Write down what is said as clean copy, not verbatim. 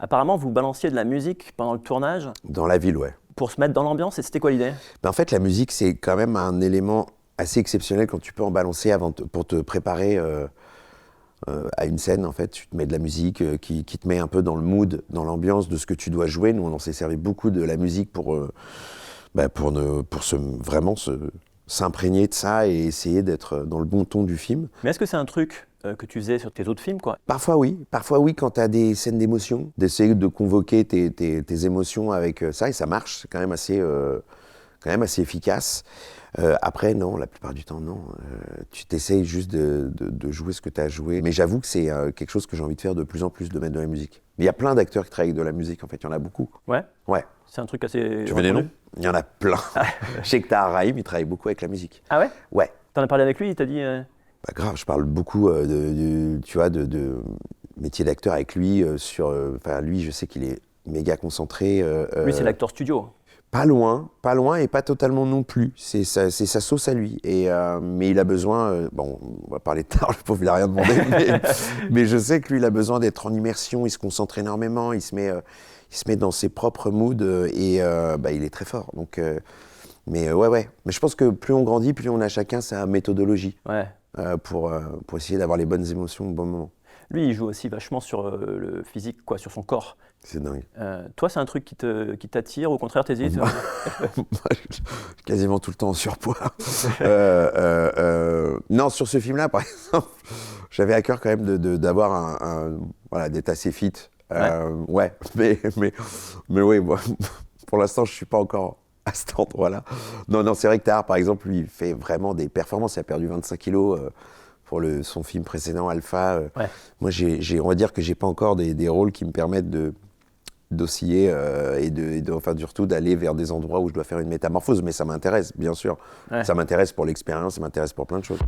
Apparemment, vous balanciez de la musique pendant le tournage Dans la ville, ouais. pour se mettre dans l'ambiance, et c'était quoi l'idée? En fait, la musique, c'est quand même un élément assez exceptionnel quand tu peux en balancer pour te préparer à une scène. En fait, tu te mets de la musique qui te met un peu dans le mood, dans l'ambiance de ce que tu dois jouer. Nous, on s'est servi beaucoup de la musique pour s'imprégner de ça et essayer d'être dans le bon ton du film. Mais est-ce que c'est un truc que tu faisais sur tes autres films, quoi? Parfois oui, quand tu as des scènes d'émotion, d'essayer de convoquer tes émotions avec ça, et ça marche, c'est quand même assez efficace. Après, non, la plupart du temps, non. Tu t'essayes juste de jouer ce que tu as joué. Mais j'avoue que c'est quelque chose que j'ai envie de faire de plus en plus, de mettre de la musique. Mais il y a plein d'acteurs qui travaillent avec de la musique, en fait, il y en a beaucoup. Ouais? Ouais. C'est un truc assez... Tu veux des noms? Il y en a plein. Je sais que Tahar Rahim, il travaille beaucoup avec la musique. Ah ouais? Ouais. T'en as parlé avec lui, il t'a dit... Bah grave, je parle beaucoup tu vois, de métier d'acteur avec lui. Lui, je sais qu'il est méga concentré. Lui, c'est l'acteur studio. Pas loin et pas totalement non plus. C'est sa sauce à lui. Mais il a besoin. On va parler tard, le pauvre, il a rien demandé. mais je sais que lui, il a besoin d'être en immersion. Il se concentre énormément. Il se met dans ses propres moods il est très fort. Donc, mais je pense que plus on grandit, plus on a chacun sa méthodologie. Ouais. Pour essayer d'avoir les bonnes émotions au bon moment. Lui, il joue aussi vachement sur le physique, quoi, sur son corps. C'est dingue. Toi, c'est un truc qui t'attire, au contraire, t'hésites? Moi, je suis quasiment tout le temps en surpoids. Non, sur ce film-là, par exemple, j'avais à cœur quand même d'avoir d'être assez fit. Ouais, mais oui, moi, pour l'instant, je suis pas encore à cet endroit-là. Non, c'est vrai que Tahar, par exemple, lui, il fait vraiment des performances. Il a perdu 25 kilos pour son film précédent, Alpha. Ouais. Moi, on va dire que j'ai pas encore des rôles qui me permettent d'osciller surtout d'aller vers des endroits où je dois faire une métamorphose. Mais ça m'intéresse, bien sûr. Ouais. Ça m'intéresse pour l'expérience, ça m'intéresse pour plein de choses.